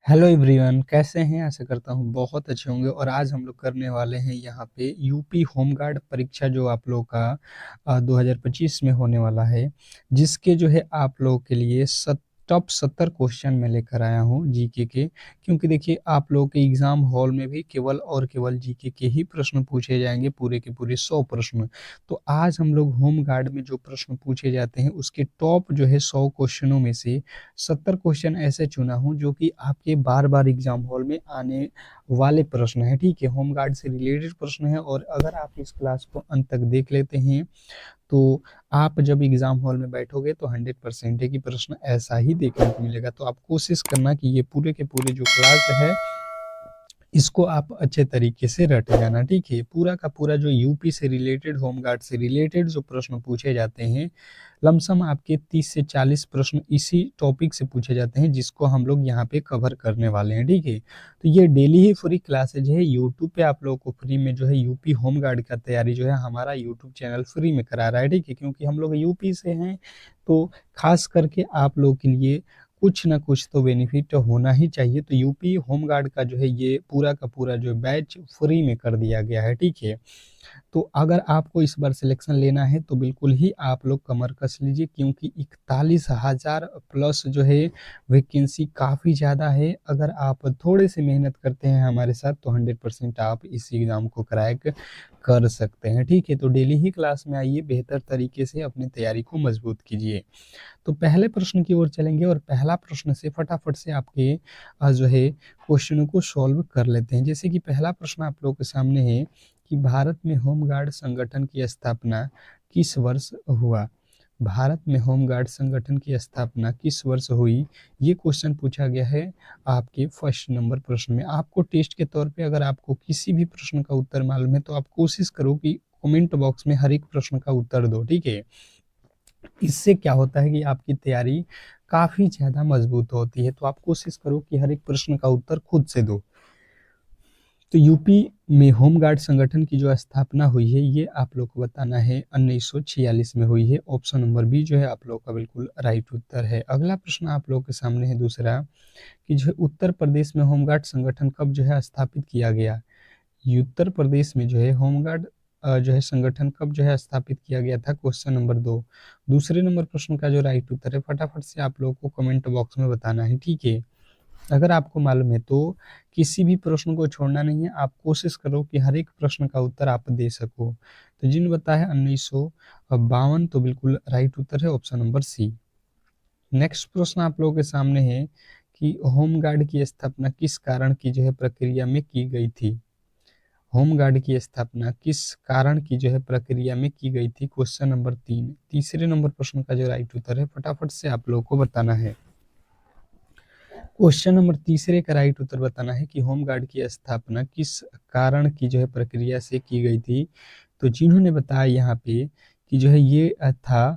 Hello everyone, कैसे हैं? आशा करता हूँ बहुत अच्छे होंगे। और आज हम लोग करने वाले हैं यहाँ पे यूपी होमगार्ड परीक्षा जो आप लोगों का 2025 में होने वाला है, जिसके जो है आप लोगों के लिए टॉप 70 क्वेश्चन मैं लेकर आया हूँ जीके के। क्योंकि देखिए, आप लोगों के एग्जाम हॉल में भी केवल और केवल जीके के ही प्रश्न पूछे जाएंगे, पूरे के पूरे 100 प्रश्न। तो आज हम लोग होमगार्ड में जो प्रश्न पूछे जाते हैं उसके टॉप जो है 100 क्वेश्चनों में से 70 क्वेश्चन ऐसे चुना हूँ जो कि आपके बार बार एग्जाम हॉल में आने वाले प्रश्न है। ठीक है, होमगार्ड से रिलेटेड प्रश्न है। और अगर आप इस क्लास को अंत तक देख लेते हैं तो आप जब एग्जाम हॉल में बैठोगे तो 100% है कि प्रश्न ऐसा ही देखने को मिलेगा। तो आप कोशिश करना कि ये पूरे के पूरे जो क्लास है इसको आप अच्छे तरीके से रट जाना। ठीक है, पूरा का पूरा जो यूपी से रिलेटेड, होमगार्ड से रिलेटेड जो प्रश्न पूछे जाते हैं, लमसम आपके 30 से 40 प्रश्न इसी टॉपिक से पूछे जाते हैं, जिसको हम लोग यहाँ पे कवर करने वाले हैं। ठीक है, तो ये डेली ही फ्री क्लासेज है। यूट्यूब पे आप लोगों को फ्री में जो है यूपी होमगार्ड का तैयारी जो है हमारा यूट्यूब चैनल फ्री में करा रहा है। ठीक है, क्योंकि हम लोग यूपी से हैं तो खास करके आप लोगों के लिए कुछ ना कुछ तो बेनिफिट होना ही चाहिए। तो यूपी होमगार्ड का जो है ये पूरा का पूरा जो बैच फ्री में कर दिया गया है। ठीक है, तो अगर आपको इस बार सिलेक्शन लेना है तो बिल्कुल ही आप लोग कमर कस लीजिए, क्योंकि 41,000 प्लस जो है वैकेंसी काफ़ी ज़्यादा है। अगर आप थोड़े से मेहनत करते हैं हमारे साथ तो 100% आप इस एग्ज़ाम को क्रैक कर सकते हैं। ठीक है, तो डेली ही क्लास में आइए, बेहतर तरीके से अपनी तैयारी को मजबूत कीजिए। तो पहले प्रश्न की ओर चलेंगे और पहला प्रश्न से फटाफट से आपके जो है क्वेश्चनों को सॉल्व कर लेते हैं। जैसे कि पहला प्रश्न आप लोगों के सामने है कि भारत में होमगार्ड संगठन की स्थापना किस वर्ष हुआ? भारत में होमगार्ड संगठन की स्थापना किस वर्ष हुई? ये क्वेश्चन पूछा गया है आपके फर्स्ट नंबर प्रश्न में। आपको टेस्ट के तौर पे अगर आपको किसी भी प्रश्न का उत्तर मालूम है तो आप कोशिश करो कि कमेंट बॉक्स में हर एक प्रश्न का उत्तर दो। ठीक है, इससे क्या होता है कि आपकी तैयारी काफ़ी ज़्यादा मजबूत होती है। तो आप कोशिश करो कि हर एक प्रश्न का उत्तर खुद से दो। तो यूपी में होमगार्ड संगठन की जो स्थापना हुई है ये आप लोग को बताना है 1946 में हुई है। ऑप्शन नंबर बी जो है आप लोग का बिल्कुल राइट उत्तर है। अगला प्रश्न आप लोग के सामने है दूसरा कि जो है उत्तर प्रदेश में होमगार्ड संगठन कब जो है स्थापित किया गया? उत्तर प्रदेश में जो है होमगार्ड जो है संगठन कब जो है स्थापित किया गया था? Question number 2। दूसरे नंबर प्रश्न का जो राइट उत्तर है फटाफट से आप लोगों को कमेंट बॉक्स में बताना है। ठीक है, अगर आपको मालूम है तो किसी भी प्रश्न को छोड़ना नहीं है, आप कोशिश करो कि हर एक प्रश्न का उत्तर आप दे सको। तो जिन बताया 1952 तो बिल्कुल राइट उत्तर है ऑप्शन नंबर सी। नेक्स्ट प्रश्न आप लोगों के सामने है कि होमगार्ड की स्थापना किस कारण की जो है प्रक्रिया में की गई थी? होमगार्ड की स्थापना किस कारण की जो है प्रक्रिया में की गई थी? Question number 3। तीसरे नंबर प्रश्न का जो राइट उत्तर है फटाफट से आप लोगों को बताना है। क्वेश्चन नंबर तीसरे का राइट उत्तर बताना है कि होमगार्ड की स्थापना किस कारण की जो है प्रक्रिया से की गई थी। तो जिन्होंने बताया यहाँ पे कि जो है ये था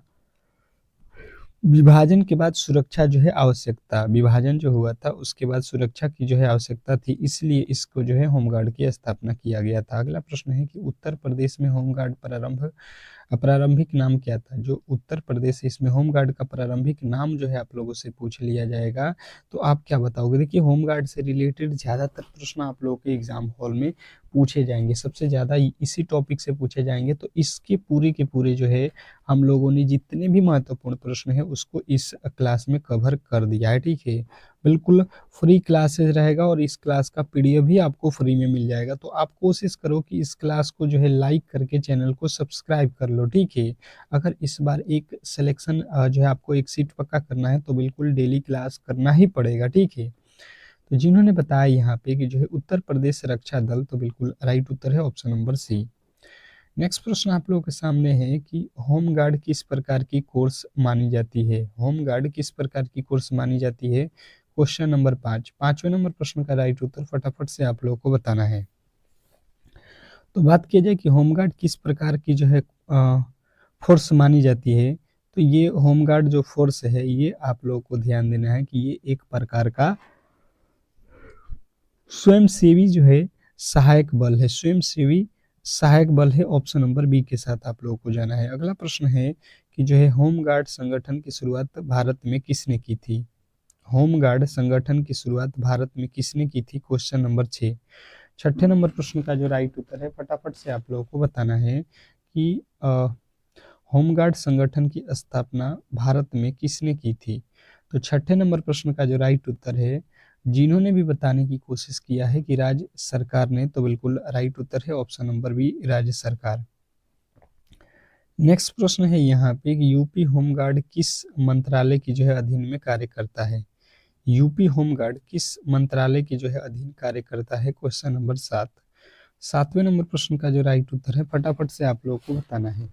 विभाजन के बाद सुरक्षा जो है आवश्यकता, विभाजन जो हुआ था उसके बाद सुरक्षा की जो है आवश्यकता थी, इसलिए इसको जो है होमगार्ड की स्थापना किया गया था। अगला प्रश्न है कि उत्तर प्रदेश में होमगार्ड प्रारंभिक नाम क्या था? जो उत्तर प्रदेश है इसमें होमगार्ड का प्रारंभिक नाम जो है आप लोगों से पूछ लिया जाएगा, तो आप क्या बताओगे? देखिए, होमगार्ड से रिलेटेड ज़्यादातर प्रश्न आप लोगों के एग्जाम हॉल में पूछे जाएंगे, सबसे ज़्यादा इसी टॉपिक से पूछे जाएंगे। तो इसके पूरे के पूरे जो है हम लोगों ने जितने भी महत्वपूर्ण प्रश्न है उसको इस क्लास में कवर कर दिया है। ठीक है, बिल्कुल फ्री क्लासेस रहेगा और इस क्लास का पीडीएफ भी आपको फ्री में मिल जाएगा। तो आप कोशिश करो कि इस क्लास को जो है लाइक करके चैनल को सब्सक्राइब कर लो। ठीक है, अगर इस बार एक सिलेक्शन जो है आपको एक सीट पक्का करना है तो बिल्कुल डेली क्लास करना ही पड़ेगा। ठीक है, तो जिन्होंने बताया यहाँ पे कि जो है उत्तर प्रदेश रक्षा दल, तो बिल्कुल राइट उत्तर है ऑप्शन नंबर सी। नेक्स्ट प्रश्न आप लोगों के सामने है कि होमगार्ड किस प्रकार की कोर्स मानी जाती है? होमगार्ड किस प्रकार की कोर्स मानी जाती है? Question number 5। पांचवें नंबर प्रश्न का राइट उत्तर फटाफट से आप लोगों को बताना है। तो बात की जाए कि होमगार्ड किस प्रकार की जो है फोर्स मानी जाती है, तो ये होमगार्ड जो फोर्स है ये आप लोगों को ध्यान देना है कि ये एक प्रकार का स्वयंसेवी जो है सहायक बल है, स्वयंसेवी सहायक बल है। ऑप्शन नंबर बी के साथ आप लोगों को जाना है। अगला प्रश्न है कि जो है होमगार्ड संगठन की शुरुआत भारत में किसने की थी? होमगार्ड संगठन की शुरुआत भारत में किसने की थी? Question number 6। छठे नंबर प्रश्न का जो राइट उत्तर है फटाफट से आप लोगों को बताना है कि होमगार्ड संगठन की स्थापना भारत में किसने की थी? तो छठे नंबर प्रश्न का जो राइट उत्तर है, जिन्होंने भी बताने की कोशिश किया है कि राज्य सरकार ने, तो बिल्कुल राइट उत्तर है ऑप्शन नंबर बी, राज्य सरकार। नेक्स्ट प्रश्न है यहाँ पे कि यूपी होमगार्ड किस मंत्रालय की जो है अधीन में कार्य करता है? यूपी होमगार्ड किस मंत्रालय के जो है अधीन कार्य करता है? Question number 7। सातवें नंबर प्रश्न का जो राइट उत्तर है फटाफट से आप लोगों को बताना है।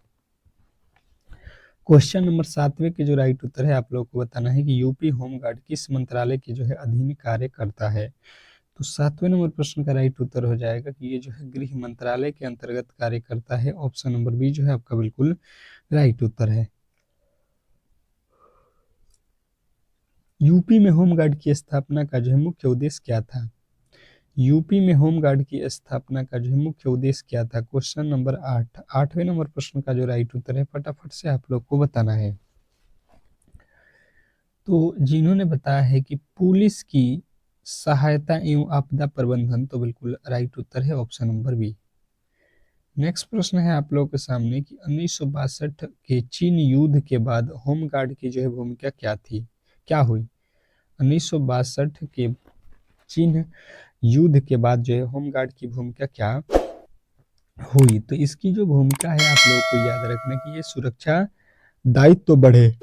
क्वेश्चन नंबर 7वें के जो राइट उत्तर है आप लोगों को बताना है कि यूपी होमगार्ड किस मंत्रालय के जो है अधीन कार्य करता है? तो 7वें नंबर प्रश्न का राइट उत्तर हो जाएगा कि ये जो है गृह मंत्रालय के अंतर्गत कार्य करता है। ऑप्शन नंबर बी जो है आपका बिल्कुल राइट उत्तर है। यूपी में होमगार्ड की स्थापना का जो है मुख्य उद्देश्य क्या था? यूपी में होमगार्ड की स्थापना का जो है मुख्य उद्देश्य क्या था? Question number 8। 8वें नंबर प्रश्न का जो राइट उत्तर है फटाफट से आप लोग को बताना है। तो जिन्होंने बताया है कि पुलिस की सहायता एवं आपदा प्रबंधन, तो बिल्कुल राइट उत्तर है ऑप्शन नंबर बी। नेक्स्ट प्रश्न है आप लोगों के सामने कि 1962 के चीन युद्ध के बाद होमगार्ड की जो है भूमिका क्या हुई? 1962 के चीन युद्ध के बाद जो है होमगार्ड की भूमिका क्या हुई? तो इसकी जो भूमिका है आप लोगों को याद रखना कि ये सुरक्षा दायित्व तो बढ़े।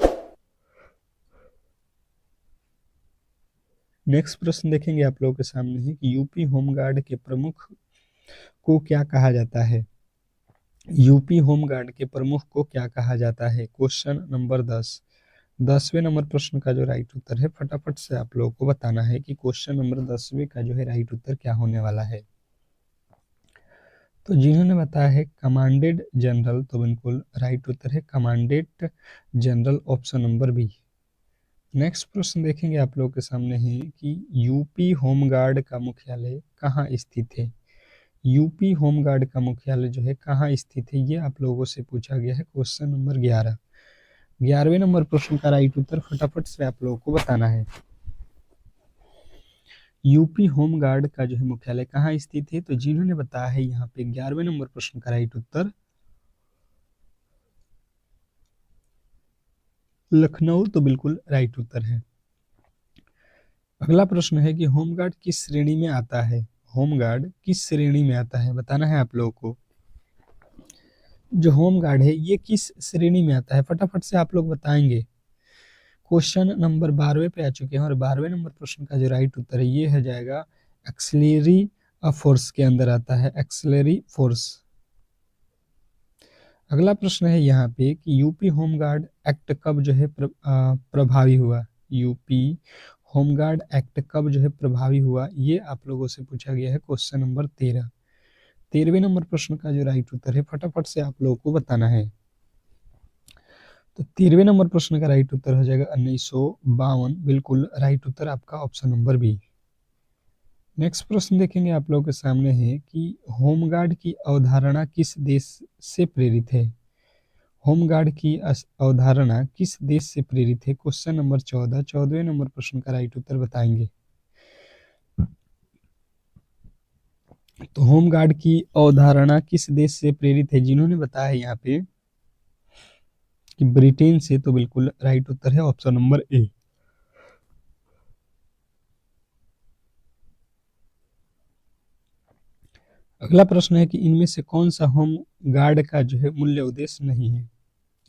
नेक्स्ट प्रश्न देखेंगे आप लोगों के सामने है कि यूपी होमगार्ड के प्रमुख को क्या कहा जाता है? यूपी होमगार्ड के प्रमुख को क्या कहा जाता है? Question number 10। 10वें नंबर प्रश्न का जो राइट उत्तर है फटाफट से आप लोगों को बताना है कि क्वेश्चन नंबर 10वें का जो है राइट उत्तर क्या होने वाला है। तो जिन्होंने बताया है कमांडेड जनरल, तो बिल्कुल राइट उत्तर है commandant general, option number B. Next प्रश्न देखेंगे आप लोगों के सामने है कि यूपी होमगार्ड का मुख्यालय कहाँ स्थित है? यूपी होमगार्ड का मुख्यालय जो है कहाँ स्थित है, ये आप लोगों से पूछा गया है। Question number 11। 11वें नंबर प्रश्न का राइट उत्तर फटाफट से आप लोगों को बताना है। यूपी होमगार्ड का जो है मुख्यालय कहाँ स्थित है? तो जिन्होंने बताया है यहाँ पे 11वें नंबर प्रश्न का राइट उत्तर लखनऊ, तो बिल्कुल राइट उत्तर है। अगला प्रश्न है कि होमगार्ड किस श्रेणी में आता है? होमगार्ड किस श्रेणी में आता है बताना है आप लोगों को। जो होमगार्ड है ये किस श्रेणी में आता है फटाफट से आप लोग बताएंगे। क्वेश्चन नंबर 12वें पे आ चुके हैं और 12वें नंबर प्रश्न का जो राइट उत्तर है ये हो जाएगा एक्सिलरी फोर्स के अंदर आता है, एक्सिलरी फोर्स। अगला प्रश्न है यहाँ पे कि यूपी होमगार्ड एक्ट कब जो है प्रभावी हुआ? यूपी होमगार्ड एक्ट कब जो है प्रभावी हुआ, ये आप लोगों से पूछा गया है। Question number 13। 13वें नंबर प्रश्न का जो राइट उत्तर है फटाफट से आप लोगों को बताना है। तो 13वें नंबर प्रश्न का राइट उत्तर हो जाएगा 1952, बिल्कुल राइट उत्तर आपका ऑप्शन नंबर बी। नेक्स्ट प्रश्न देखेंगे आप लोगों के सामने है कि होमगार्ड की अवधारणा किस देश से प्रेरित है? होमगार्ड की अवधारणा किस देश से प्रेरित है? Question number 14। 14वें नंबर प्रश्न का राइट उत्तर बताएंगे। तो होमगार्ड की अवधारणा किस देश से प्रेरित है? जिन्होंने बताया है यहाँ पे कि ब्रिटेन से, तो बिल्कुल राइट उत्तर है ऑप्शन नंबर ए। अगला प्रश्न है कि इनमें से कौन सा होम गार्ड का जो है मूल्य उद्देश्य नहीं है?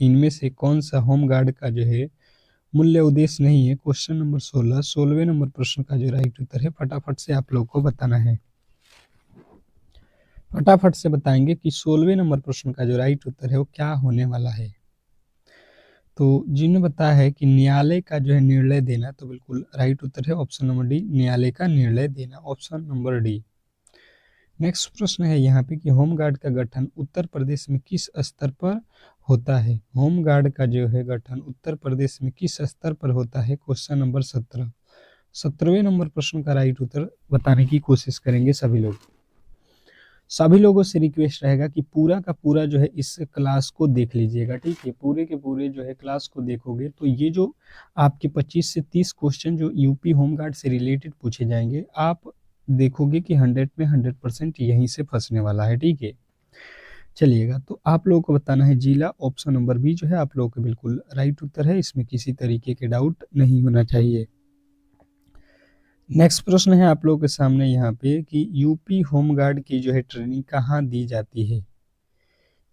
इनमें से कौन सा होम गार्ड का जो है मूल्य उद्देश्य नहीं है? Question number 16। 16वें नंबर प्रश्न का जो राइट उत्तर है फटाफट से आप लोग को बताना है। फटाफट से बताएंगे कि 16वें नंबर प्रश्न का जो राइट उत्तर है वो क्या होने वाला है। तो जिन्होंने बताया है कि न्यायालय का जो है निर्णय देना, तो बिल्कुल राइट उत्तर है ऑप्शन नंबर डी, न्यायालय का निर्णय देना, ऑप्शन नंबर डी। नेक्स्ट प्रश्न है यहाँ पे कि होमगार्ड का गठन उत्तर प्रदेश में किस स्तर पर होता है? होमगार्ड का जो है गठन उत्तर प्रदेश में किस स्तर पर होता है? Question number 17। 17वें नंबर प्रश्न का राइट उत्तर बताने की कोशिश करेंगे सभी लोग। सभी लोगों से रिक्वेस्ट रहेगा कि पूरा का पूरा जो है इस क्लास को देख लीजिएगा, ठीक है। पूरे के पूरे जो है क्लास को देखोगे तो ये जो आपके 25 से 30 क्वेश्चन जो यूपी होमगार्ड से रिलेटेड पूछे जाएंगे, आप देखोगे कि 100 में 100% यहीं से फंसने वाला है, ठीक है। चलिएगा, तो आप लोगों को बताना है जिला, ऑप्शन नंबर बी जो है आप लोगों का बिल्कुल राइट उत्तर है, इसमें किसी तरीके के डाउट नहीं होना चाहिए। नेक्स्ट प्रश्न है आप लोगों के सामने यहाँ पे कि यूपी होमगार्ड की जो है ट्रेनिंग कहाँ दी जाती है।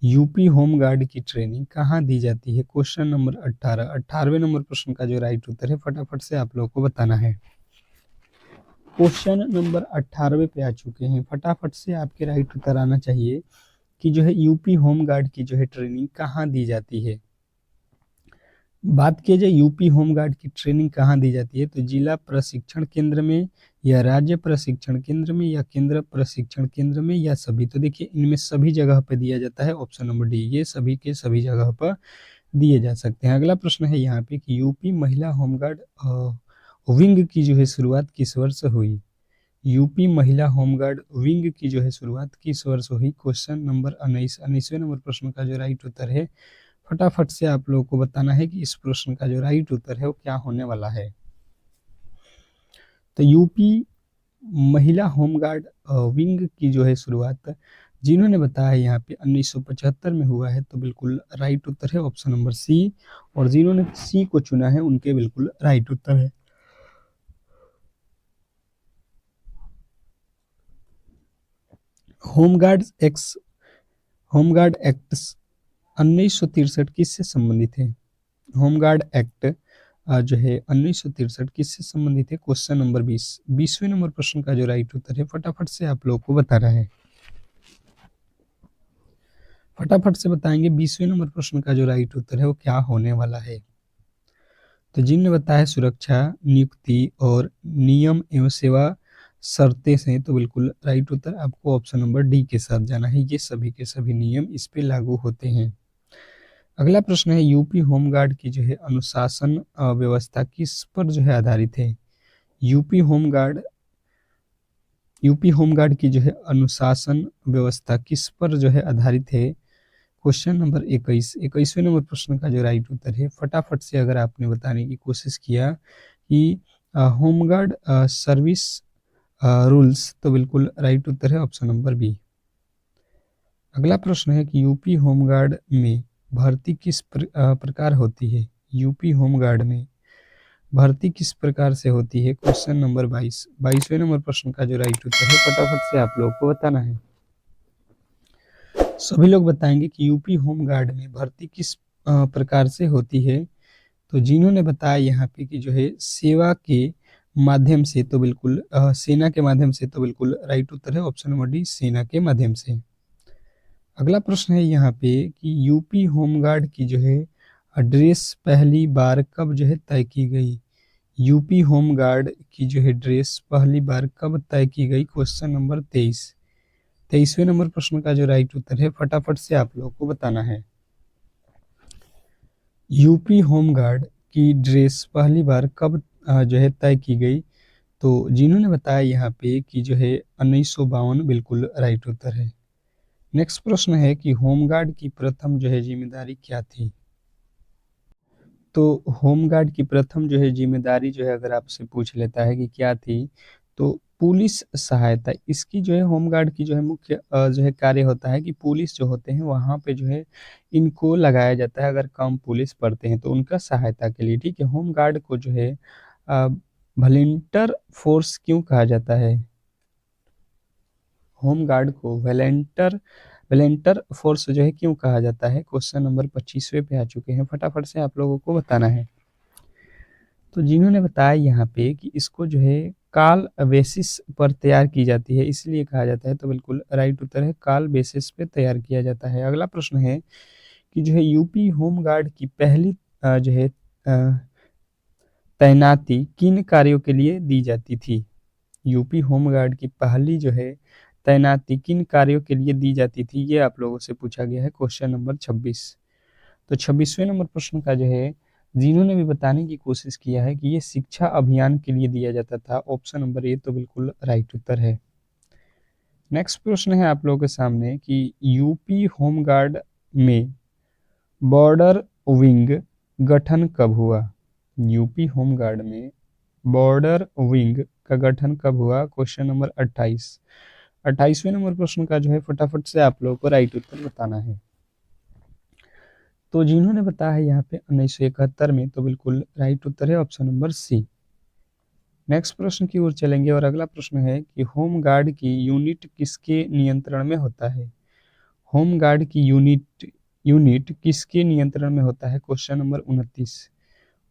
यूपी होमगार्ड की ट्रेनिंग कहाँ दी जाती है, क्वेश्चन नंबर 18, 18वें नंबर प्रश्न का जो राइट उत्तर है फटाफट से आप लोगों को बताना है। क्वेश्चन नंबर 18वें पे आ चुके हैं, फटाफट से आपके राइट उत्तर आना चाहिए कि जो है यूपी होमगार्ड की जो है ट्रेनिंग कहाँ दी जाती है। बात किया जाए यूपी होमगार्ड की ट्रेनिंग कहाँ दी जाती है, तो जिला प्रशिक्षण केंद्र में या राज्य प्रशिक्षण केंद्र में या केंद्र प्रशिक्षण केंद्र में या सभी। तो देखिए इनमें सभी जगह पर दिया जाता है, ऑप्शन नंबर डी, ये सभी के सभी जगह पर दिए जा सकते हैं। अगला प्रश्न है यहाँ पे कि यूपी महिला होमगार्ड विंग की जो है शुरुआत किस वर्ष हुई। यूपी महिला होमगार्ड विंग की जो है शुरुआत किस वर्ष हुई, क्वेश्चन नंबर 19, 19वें नंबर प्रश्न का जो राइट उत्तर है फटाफट से आप लोगों को बताना है कि इस प्रश्न का जो राइट उत्तर है वो क्या होने वाला है। तो यूपी महिला होमगार्ड विंग की जो है शुरुआत जिन्होंने बताया यहाँ पे 1975 में हुआ है, तो बिल्कुल राइट उत्तर है ऑप्शन नंबर सी, और जिन्होंने सी को चुना है उनके बिल्कुल राइट उत्तर है। होमगार्ड एक्ट 1963 किससे संबंधित है। होमगार्ड एक्ट जो है 1963 किससे संबंधित है, क्वेश्चन नंबर 20, 20वें नंबर प्रश्न का जो राइट उत्तर है फटाफट से आप लोगों को बताना है। फटाफट से बताएंगे 20वें नंबर प्रश्न का जो राइट उत्तर है वो क्या होने वाला है। तो जिनने बताया सुरक्षा, नियुक्ति और नियम एवं सेवा शर्तें से, तो बिल्कुल राइट उत्तर आपको ऑप्शन नंबर डी के साथ जाना है, ये सभी के सभी नियम इस पे लागू होते हैं। अगला प्रश्न है यूपी होमगार्ड की जो है अनुशासन व्यवस्था किस पर जो है आधारित है। यूपी होमगार्ड की जो है अनुशासन व्यवस्था किस पर जो है आधारित है, क्वेश्चन नंबर 21, 21वें नंबर प्रश्न का जो राइट उत्तर है फटाफट से अगर आपने बताने की कोशिश किया कि होमगार्ड सर्विस रूल्स, तो बिल्कुल राइट उत्तर है ऑप्शन नंबर बी। अगला प्रश्न है कि यूपी होमगार्ड में भर्ती किस प्रकार होती है। यूपी होमगार्ड में भर्ती किस प्रकार से होती है, क्वेश्चन नंबर 22, 22वें नंबर प्रश्न का जो राइट उत्तर है फटाफट से आप लोगों को बताना है। सभी लोग बताएंगे कि यूपी होमगार्ड में भर्ती किस प्रकार से होती है, तो जिन्होंने बताया यहाँ पे कि जो है सेवा के माध्यम से, तो बिल्कुल सेना के माध्यम से, तो बिल्कुल राइट उत्तर है ऑप्शन नंबर डी, सेना के माध्यम से। अगला प्रश्न है यहाँ पे कि यूपी होमगार्ड की जो है ड्रेस पहली बार कब जो है तय की गई। यूपी होमगार्ड की जो है ड्रेस पहली बार कब तय की गई, क्वेश्चन नंबर 23, 23वें नंबर प्रश्न का जो राइट उत्तर है फटाफट से आप लोगों को बताना है। यूपी होमगार्ड की ड्रेस पहली बार कब जो है तय की गई, तो जिन्होंने बताया यहाँ पे कि जो है 1952, बिल्कुल राइट उत्तर है। नेक्स्ट प्रश्न है कि होमगार्ड की प्रथम जो है जिम्मेदारी क्या थी। तो होमगार्ड की प्रथम जो है जिम्मेदारी जो है अगर आपसे पूछ लेता है कि क्या थी, तो पुलिस सहायता, इसकी जो है होमगार्ड की जो है मुख्य जो है कार्य होता है कि पुलिस जो होते हैं वहाँ पे जो है इनको लगाया जाता है, अगर कम पुलिस पड़ते हैं तो उनका सहायता के लिए, ठीक है। होमगार्ड को जो है वॉलंटियर फोर्स क्यों कहा जाता है। होमगार्ड को वॉलंटियर फोर्स जो है क्यों कहा जाता है, क्वेश्चन नंबर 25वें पे आ चुके हैं, फटाफट से आप लोगों को बताना है। तो जिन्होंने बताया यहाँ पे कि इसको जो है काल बेसिस पर तैयार की जाती है इसलिए कहा जाता है, तो बिल्कुल राइट उत्तर है काल बेसिस पे तैयार किया जाता है। अगला प्रश्न है कि जो है यूपी होमगार्ड की पहली जो है तैनाती किन कार्यों के लिए दी जाती थी। यूपी होमगार्ड की पहली जो है तैनाती किन कार्यों के लिए दी जाती थी, ये आप लोगों से पूछा गया है, क्वेश्चन नंबर 26। तो 26वें नंबर प्रश्न का जो है जिन्होंने भी बताने की कोशिश किया है कि ये शिक्षा अभियान के लिए दिया जाता था, ऑप्शन नंबर ए, तो बिल्कुल राइट उत्तर है। नेक्स्ट प्रश्न है आप लोगों के सामने कि यूपी होमगार्ड में बॉर्डर विंग गठन कब हुआ। यूपी होमगार्ड में बॉर्डर विंग का गठन कब हुआ, क्वेश्चन नंबर 28। 28वें नंबर प्रश्न का जो है फटाफट से आप लोगों को राइट उत्तर बताना है। तो जिन्होंने बताया है यहाँ पे 1971 में, तो बिल्कुल राइट उत्तर है ऑप्शन नंबर सी। नेक्स्ट प्रश्न की ओर चलेंगे और अगला प्रश्न है कि होम गार्ड की यूनिट किसके नियंत्रण में होता है। होम गार्ड की यूनिट किसके नियंत्रण में होता है, क्वेश्चन नंबर 29।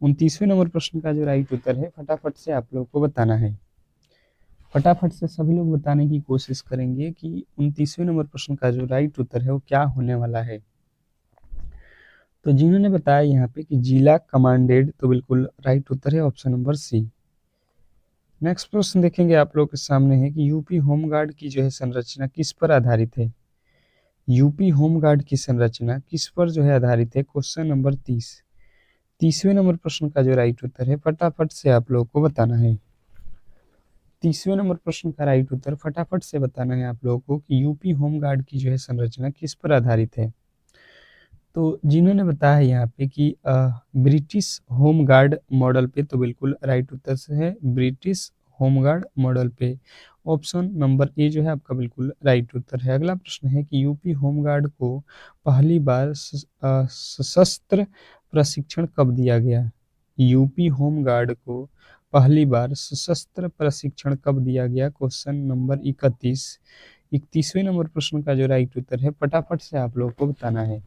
29वें नंबर प्रश्न का जो राइट उत्तर है फटाफट से आप लोग को बताना है। फटाफट से सभी लोग बताने की कोशिश करेंगे कि 29वें नंबर प्रश्न का जो राइट उत्तर है वो क्या होने वाला है। तो जिन्होंने बताया यहाँ पे कि जिला कमांडेड, तो बिल्कुल राइट उत्तर है ऑप्शन नंबर सी। नेक्स्ट प्रश्न देखेंगे आप लोग के सामने है कि यूपी होमगार्ड की जो है संरचना किस पर आधारित है। यूपी होमगार्ड की संरचना किस पर जो है आधारित है, क्वेश्चन नंबर 30। 30वें नंबर प्रश्न का जो राइट उत्तर है फटाफट से आप लोग को बताना है। 30वें नंबर प्रश्न का राइट उत्तर फटाफट से बताना है आप लोगों को कि यूपी होमगार्ड की जो है संरचना किस पर आधारित है। तो जिन्होंने बताया है यहाँ पे कि ब्रिटिश होम गार्ड मॉडल पे, तो बिल्कुल राइट उत्तर से है ब्रिटिश होम गार्ड मॉडल पे। ऑप्शन नंबर ए जो है आपका बिल्कुल राइट उत्तर है। अगला प्रश्न है कि यूपी होम गार्ड को पहली बार सशस्त्र प्रशिक्षण कब दिया गया। यूपी होम गार्ड को पहली बार सशस्त्र प्रशिक्षण कब दिया गया, क्वेश्चन नंबर 31। 31वें नंबर प्रश्न का जो राइट उत्तर है फटाफट से आप लोगों को बताना है।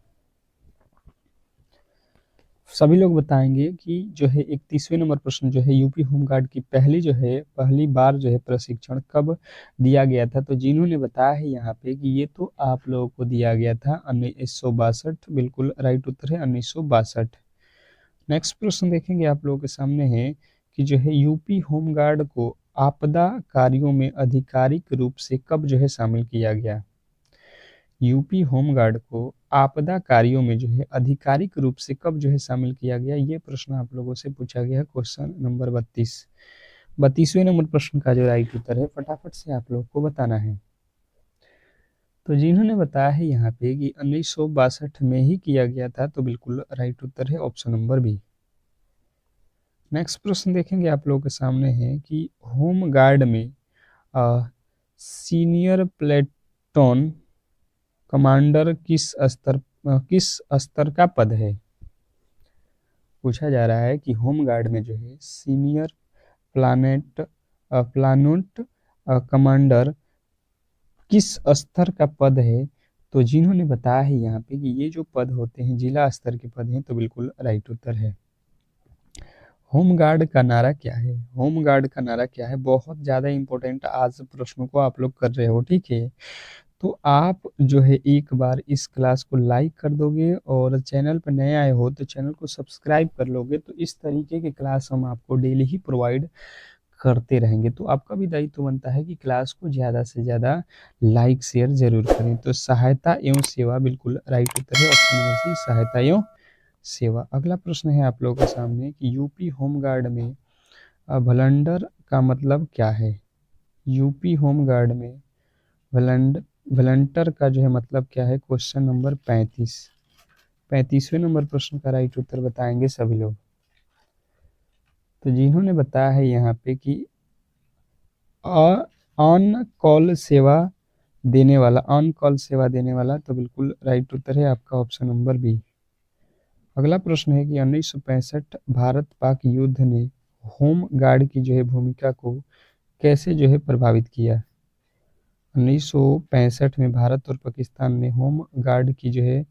सभी लोग बताएंगे कि जो है 31वें नंबर प्रश्न जो है यूपी होमगार्ड की पहली बार जो है प्रशिक्षण कब दिया गया था। तो जिन्होंने बताया है यहाँ पे कि ये तो आप लोगों को दिया गया था 1962, बिल्कुल राइट उत्तर है 1962। नेक्स्ट प्रश्न देखेंगे आप लोगों के सामने है कि जो है यूपी होमगार्ड को आपदा कार्यों में आधिकारिक रूप से कब जो है शामिल किया गया। यूपी होमगार्ड को आपदा कार्यों में जो है आधिकारिक रूप से कब जो है शामिल किया गया, ये प्रश्न आप लोगों से पूछा गया है, क्वेश्चन नंबर 32। 32वें नंबर प्रश्न का जो राइट उत्तर है फटाफट से आप लोग को बताना है। तो जिन्होंने बताया है यहाँ पे कि 1962 में ही किया गया था, तो बिल्कुल राइट उत्तर है ऑप्शन नंबर बी। नेक्स्ट प्रश्न देखेंगे आप लोगों के सामने है कि होम गार्ड में सीनियर प्लेटून कमांडर किस स्तर का पद है। पूछा जा रहा है कि होम गार्ड में जो है सीनियर प्लानूट कमांडर किस स्तर का पद है। तो जिन्होंने बताया है यहाँ पे कि ये जो पद होते हैं जिला स्तर के पद हैं, तो बिल्कुल राइट उत्तर है। होम गार्ड का नारा क्या है। होम गार्ड का नारा क्या है, बहुत ज़्यादा इंपॉर्टेंट आज प्रश्नों को आप लोग कर रहे हो, ठीक है। तो आप जो है एक बार इस क्लास को लाइक कर दोगे और चैनल पर नए आए हो तो चैनल को सब्सक्राइब कर लोगे, तो इस तरीके के क्लास हम आपको डेली ही प्रोवाइड करते रहेंगे। तो आपका भी दायित्व बनता है कि क्लास को ज़्यादा से ज़्यादा लाइक शेयर जरूर करें। तो सहायता एवं सेवा, बिल्कुल राइट उत्तर है ऑप्शन नंबर सी, सहायता एवं सेवा। अगला प्रश्न है आप लोगों के सामने कि यूपी होमगार्ड में वलंडर का मतलब क्या है। यूपी होमगार्ड में वलंटर का जो है मतलब क्या है, क्वेश्चन नंबर 35। 35वें नंबर प्रश्न का राइट उत्तर बताएंगे सभी लोग। तो जिन्होंने बताया है यहाँ पे कि ऑन कॉल सेवा देने वाला, तो बिल्कुल राइट उत्तर है आपका ऑप्शन नंबर बी। अगला प्रश्न है कि 1965 भारत पाक युद्ध ने होम गार्ड की जो है भूमिका को कैसे जो है प्रभावित किया। 1965 में भारत और पाकिस्तान ने होम गार्ड की जो है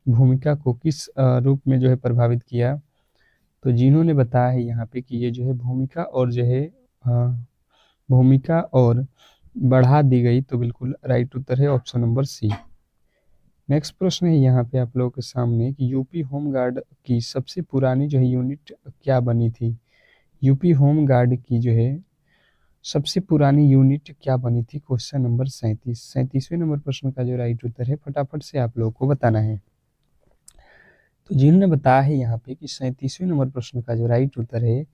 भूमिका को किस रूप में जो है प्रभावित किया। तो जिन्होंने बताया है यहाँ पे कि ये जो है भूमिका और बढ़ा दी गई, तो बिल्कुल राइट उत्तर है ऑप्शन नंबर सी। नेक्स्ट प्रश्न है यहाँ पे आप लोगों के सामने कि यूपी होम गार्ड की सबसे पुरानी जो है यूनिट क्या बनी थी। यूपी होम गार्ड की जो है सबसे पुरानी यूनिट क्या बनी थी, क्वेश्चन नंबर 37। 37वें नंबर प्रश्न का जो राइट उत्तर है फटाफट से आप लोगों को बताना है। तो जिन्होंने बताया है यहाँ पे कि 37वें नंबर प्रश्न का जो राइट उत्तर है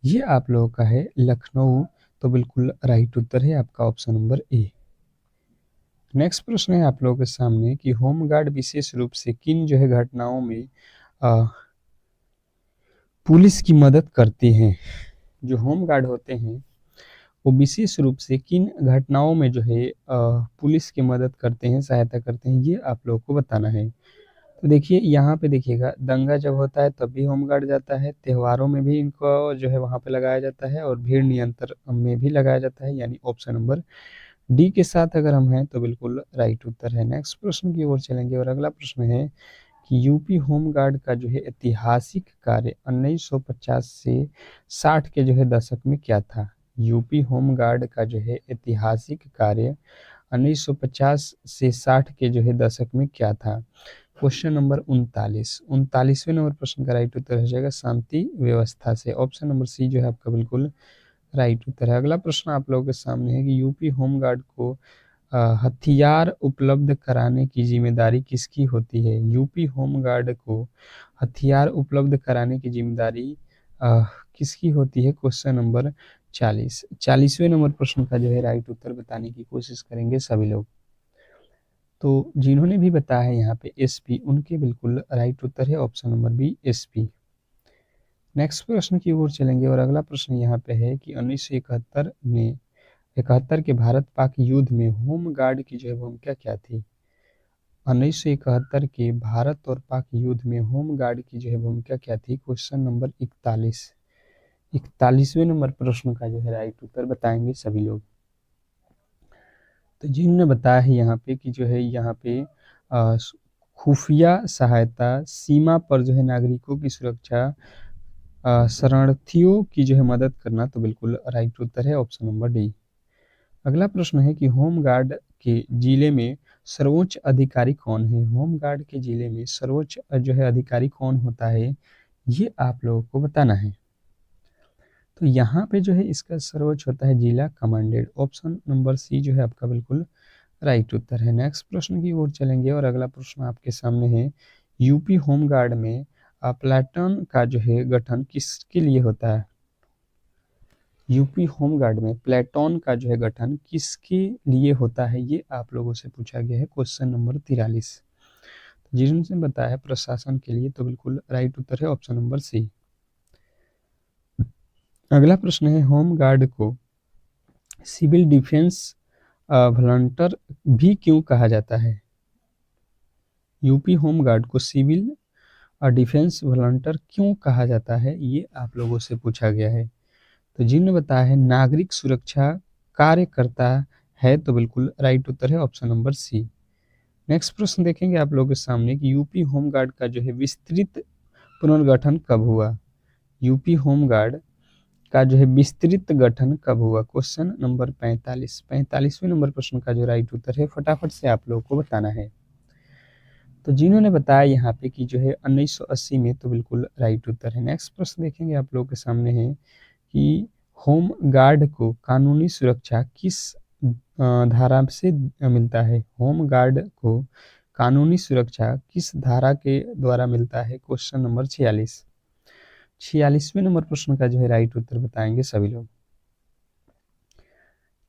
ये आप लोगों का है लखनऊ, तो बिल्कुल राइट उत्तर है आपका ऑप्शन नंबर ए। नेक्स्ट प्रश्न है आप लोगों के सामने कि होमगार्ड विशेष रूप से किन जो है घटनाओं में पुलिस की मदद करते हैं। जो होमगार्ड होते हैं वो विशेष रूप से किन घटनाओं में जो है पुलिस की मदद करते हैं, सहायता करते हैं, ये आप लोगों को बताना है। तो देखिए यहाँ पे देखिएगा, दंगा जब होता है तब भी होमगार्ड जाता है, त्योहारों में भी इनको जो है वहाँ पे लगाया जाता है, और भीड़ नियंत्रण में भी लगाया जाता है, यानी ऑप्शन नंबर डी के साथ अगर हम हैं तो बिल्कुल राइट उत्तर है। नेक्स्ट प्रश्न की ओर चलेंगे और अगला प्रश्न है कि यूपी होमगार्ड का जो है ऐतिहासिक कार्य 1950 से 60 के जो है दशक में क्या था। यूपी होमगार्ड का जो है ऐतिहासिक कार्य 1950 से 60 के जो है दशक में क्या था। क्वेश्चन नंबर 39वें नंबर प्रश्न का राइट उत्तर हो जाएगा शांति व्यवस्था से। ऑप्शन नंबर सी जो है आपका बिल्कुल राइट उत्तर है। अगला प्रश्न आप लोगों के सामने है कि यूपी होमगार्ड को हथियार उपलब्ध कराने की जिम्मेदारी किसकी होती है। यूपी होमगार्ड को हथियार उपलब्ध कराने की जिम्मेदारी किसकी होती है। क्वेश्चन नंबर 40वें नंबर प्रश्न का जो है राइट उत्तर बताने की कोशिश करेंगे सभी लोग। तो जिन्होंने भी बताया है यहाँ पे एसपी, उनके बिल्कुल राइट उत्तर है option number B SP. Next प्रश्न की ओर चलेंगे और अगला प्रश्न यहाँ पे है कि 1971 के भारत पाक युद्ध में होमगार्ड की जो है भूमिका क्या थी। 1971 के भारत और पाक युद्ध में होमगार्ड की जो है भूमिका क्या थी। क्वेश्चन नंबर 41वें नंबर प्रश्न का जो है राइट उत्तर बताएंगे सभी लोग। तो जिन्होंने बताया है यहाँ पे कि जो है यहाँ पे खुफिया सहायता, सीमा पर जो है नागरिकों की सुरक्षा, शरणार्थियों की जो है मदद करना, तो बिल्कुल राइट उत्तर है ऑप्शन नंबर डी। अगला प्रश्न है कि होमगार्ड के जिले में सर्वोच्च अधिकारी कौन है। होमगार्ड के जिले में सर्वोच्च जो है अधिकारी कौन होता है, ये आप लोगों को बताना है। तो यहाँ पे जो है इसका सर्वोच्च होता है जिला कमांडेंट। ऑप्शन नंबर सी जो है आपका बिल्कुल राइट उत्तर है। नेक्स्ट प्रश्न की ओर चलेंगे और अगला प्रश्न आपके सामने है यूपी होमगार्ड में प्लाटून का जो है गठन किसके लिए होता है। यूपी होमगार्ड में प्लेटून का जो है गठन किसके लिए होता है, ये आप लोगों से पूछा गया है। क्वेश्चन नंबर 43 जिन्होंने बताया है प्रशासन के लिए, तो बिल्कुल राइट उत्तर है ऑप्शन नंबर सी। अगला प्रश्न है होमगार्ड को सिविल डिफेंस वॉलंटियर भी क्यों कहा जाता है। यूपी होमगार्ड को सिविल डिफेंस वॉलंटियर क्यों कहा जाता है, ये आप लोगों से पूछा गया है। तो जिन्होंने बताया है नागरिक सुरक्षा कार्य करता है, तो बिल्कुल राइट उत्तर है ऑप्शन नंबर सी। नेक्स्ट प्रश्न देखेंगे आप लोगों के सामने कि यूपी होमगार्ड का जो है विस्तृत पुनर्गठन कब हुआ। यूपी होमगार्ड का जो है विस्तृत गठन कब हुआ। क्वेश्चन नंबर 45वें नंबर प्रश्न का जो राइट उत्तर है फटाफट से आप लोगों को बताना है। तो जिन्होंने बताया यहाँ पे कि जो है 1980 में, तो बिल्कुल राइट उत्तर है। नेक्स्ट प्रश्न देखेंगे आप लोगों के सामने है कि होम गार्ड को कानूनी सुरक्षा किस धारा से मिलता है। होम गार्ड को कानूनी सुरक्षा किस धारा के द्वारा मिलता है। क्वेश्चन नंबर 46वें नंबर प्रश्न का जो है राइट उत्तर बताएंगे सभी लोग।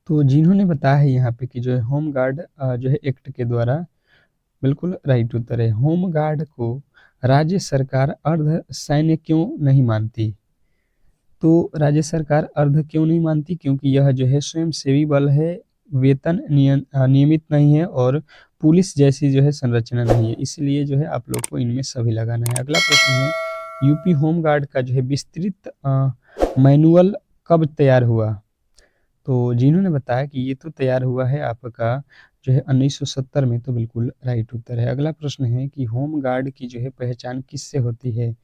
तो जिन्होंने बताया है यहाँ पे कि जो है होम गार्ड जो है एक्ट के द्वारा, बिल्कुल राइट उत्तर है। होम गार्ड को राज्य सरकार अर्ध सैन्य क्यों नहीं मानती। तो राज्य सरकार अर्ध क्यों नहीं मानती, क्योंकि यह जो है स्वयंसेवी बल है, वेतन नियमित नहीं है और पुलिस जैसी जो है संरचना नहीं है, इसलिए जो है आप लोग को इनमें सभी लगाना है। अगला प्रश्न है यूपी होमगार्ड का जो है विस्तृत मैनुअल कब तैयार हुआ। तो जिन्होंने बताया कि ये तो तैयार हुआ है आपका जो है 1970 में, तो बिल्कुल राइट उत्तर है। अगला प्रश्न है कि होमगार्ड की जो है पहचान किससे होती है।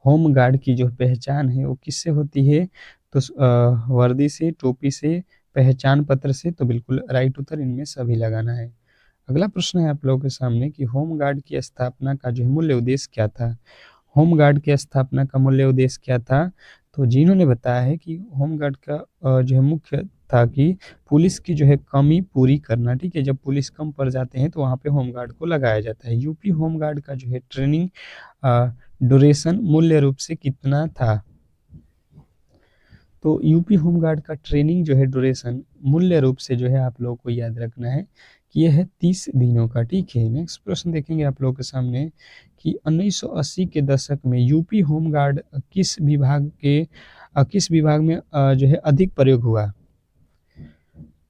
होम गार्ड की जो पहचान है वो किससे होती है, तो वर्दी से, टोपी से, पहचान पत्र से, तो बिल्कुल राइट उत्तर इनमें सभी लगाना है। अगला प्रश्न है आप लोगों के सामने कि होम गार्ड की स्थापना का जो है मूल्य उद्देश्य क्या था। होम गार्ड की स्थापना का मूल्य उद्देश्य क्या था, तो जिन्होंने बताया है कि होम गार्ड का जो है मुख्य था कि पुलिस की जो है कमी पूरी करना। ठीक है, जब पुलिस कम पड़ जाते हैं तो वहाँ पे होम गार्ड को लगाया जाता है। यूपी होम गार्ड का जो है ट्रेनिंग ड्यूरेशन मूल्य रूप से कितना था। तो यूपी होमगार्ड का ट्रेनिंग जो है ड्यूरेशन मूल्य रूप से जो है आप लोगों को याद रखना है कि यह है 30 दिनों का। ठीक है, नेक्स्ट प्रश्न देखेंगे आप लोगों के सामने कि 1980 के दशक में यूपी होमगार्ड किस विभाग में जो है अधिक प्रयोग हुआ।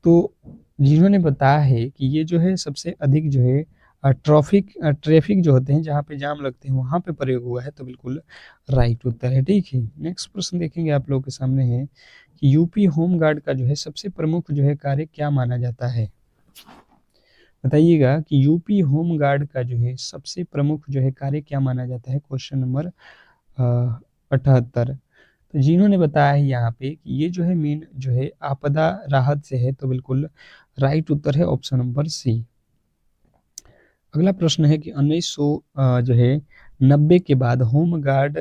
तो जिन्होंने बताया है कि ये जो है सबसे अधिक जो है ट्रैफिक जो होते हैं जहाँ पे जाम लगते हैं वहाँ पे प्रयोग हुआ है, तो बिल्कुल राइट उत्तर है। ठीक है, नेक्स्ट प्रश्न देखेंगे आप लोगों के सामने है कि यूपी होमगार्ड का जो है सबसे प्रमुख जो है कार्य क्या माना जाता है। बताइएगा कि यूपी होमगार्ड का जो है सबसे प्रमुख जो है कार्य क्या माना जाता है, क्वेश्चन नंबर 78। तो जिन्होंने बताया है यहाँ पे कि ये जो है मेन जो है आपदा राहत से है, तो बिल्कुल राइट उत्तर है ऑप्शन नंबर सी। अगला प्रश्न है कि 1900 जो है 90 के बाद होमगार्ड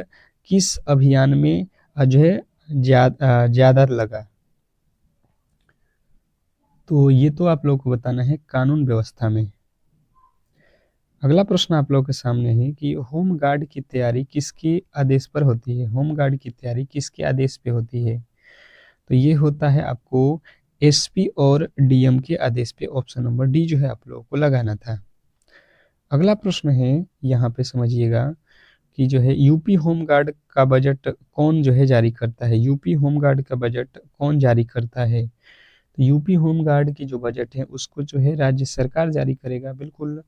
किस अभियान में जो है ज्यादा लगा। तो ये तो आप लोगों को बताना है कानून व्यवस्था में। अगला प्रश्न आप लोगों के सामने है कि होमगार्ड की तैयारी किसके आदेश पर होती है। होमगार्ड की तैयारी किसके आदेश पे होती है। तो ये होता है आपको एसपी और डीएम के आदेश पे। ऑप्शन नंबर डी जो है आप लोगों को लगाना था। अगला प्रश्न है यहाँ पे समझिएगा कि जो है यूपी होमगार्ड का बजट कौन जो है जारी करता है। यूपी होमगार्ड का बजट कौन जारी करता है। तो यूपी होमगार्ड की जो बजट है उसको जो है राज्य सरकार जारी करेगा, बिल्कुल।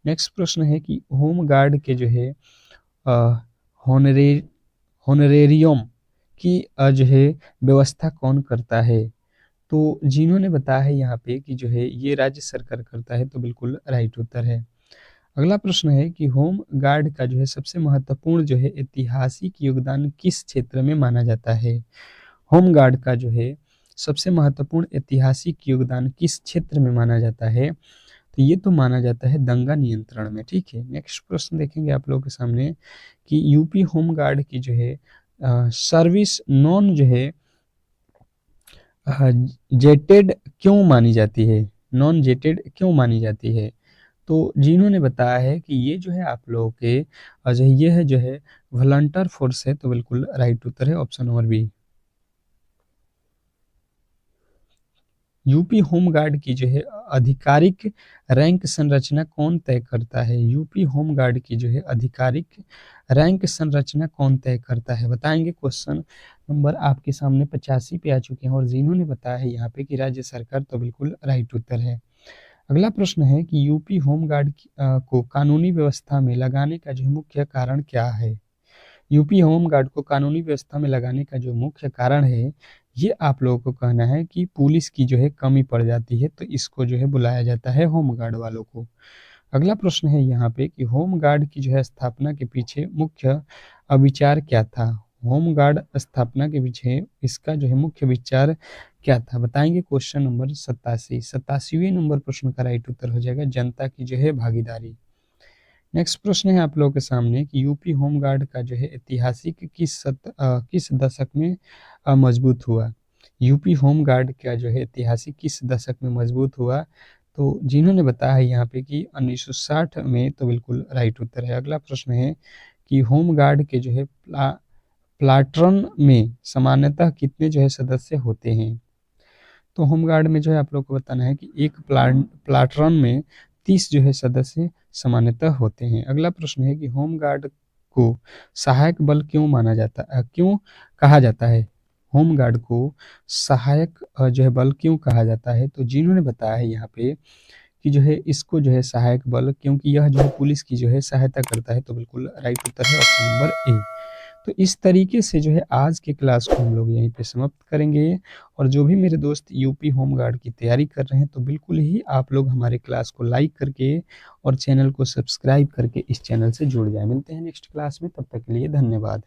नेक्स्ट प्रश्न है कि होमगार्ड के जो है होनरे होनरेरियम की जो है व्यवस्था कौन करता है। तो जिन्होंने बताया है यहाँ पे कि जो है ये राज्य सरकार करता है, तो बिल्कुल राइट उत्तर है। अगला प्रश्न है कि होम गार्ड का जो है सबसे महत्वपूर्ण जो है ऐतिहासिक योगदान किस क्षेत्र में माना जाता है। होम गार्ड का जो है सबसे महत्वपूर्ण ऐतिहासिक योगदान किस क्षेत्र में माना जाता है। तो ये तो माना जाता है दंगा नियंत्रण में। ठीक है, नेक्स्ट प्रश्न देखेंगे आप लोगों के सामने कि यूपी होम गार्ड की जो है सर्विस नॉन जो है जेटेड क्यों मानी जाती है। नॉन जेटेड क्यों मानी जाती है। तो जिन्होंने बताया है कि ये जो है आप लोगों के जो है ये है जो है वॉलंटियर फोर्स है, तो बिल्कुल राइट उत्तर है option number B. UP home guard की जो है आधिकारिक रैंक संरचना कौन तय करता है। यूपी होमगार्ड की जो है आधिकारिक रैंक संरचना कौन तय करता है, बताएंगे। क्वेश्चन नंबर आपके सामने 85 पे आ चुके हैं और जिन्होंने बताया है यहाँ पे कि राज्य सरकार, तो बिल्कुल राइट उत्तर है। अगला प्रश्न है कि यूपी होमगार्ड को कानूनी व्यवस्था में लगाने का जो मुख्य कारण क्या है। यूपी होमगार्ड को कानूनी व्यवस्था में लगाने का जो मुख्य कारण है, ये आप लोगों को कहना है कि पुलिस की जो है कमी पड़ जाती है, तो इसको जो है बुलाया जाता है होमगार्ड वालों को। अगला प्रश्न है यहाँ पे कि होमगार्ड की जो है स्थापना के पीछे मुख्य विचार क्या था। होमगार्ड स्थापना के पीछे इसका जो है मुख्य विचार क्या था, बताएंगे। क्वेश्चन नंबर 87वें नंबर प्रश्न का राइट उत्तर हो जाएगा जनता की जो है भागीदारी। नेक्स्ट प्रश्न है आप लोगों के सामने कि यूपी होमगार्ड का जो है ऐतिहासिक किस दशक में मजबूत हुआ। यूपी होमगार्ड का जो है ऐतिहासिक किस दशक में मजबूत हुआ। तो जिन्होंने बताया है यहाँ पे कि 1960 में, तो बिल्कुल राइट उत्तर है। अगला प्रश्न है कि होमगार्ड के जो है प्लाटून में सामान्यतः कितने जो है सदस्य होते हैं। तो होमगार्ड में जो है आप लोग को बताना है कि एक प्लाटून में 30 जो है सदस्य सामान्यतः होते हैं। अगला प्रश्न है कि होमगार्ड को सहायक बल क्यों माना जाता है, क्यों कहा जाता है। होमगार्ड को सहायक जो है बल क्यों कहा जाता है। तो जिन्होंने बताया है यहाँ पे कि जो है इसको जो है सहायक बल, क्योंकि यह जो है पुलिस की जो है सहायता करता है, तो बिल्कुल राइट उत्तर है ऑप्शन नंबर ए। तो इस तरीके से जो है आज के क्लास को हम लोग यहीं पे समाप्त करेंगे। और जो भी मेरे दोस्त यूपी होमगार्ड की तैयारी कर रहे हैं, तो बिल्कुल ही आप लोग हमारे क्लास को लाइक करके और चैनल को सब्सक्राइब करके इस चैनल से जुड़ जाए। मिलते हैं नेक्स्ट क्लास में, तब तक के लिए धन्यवाद।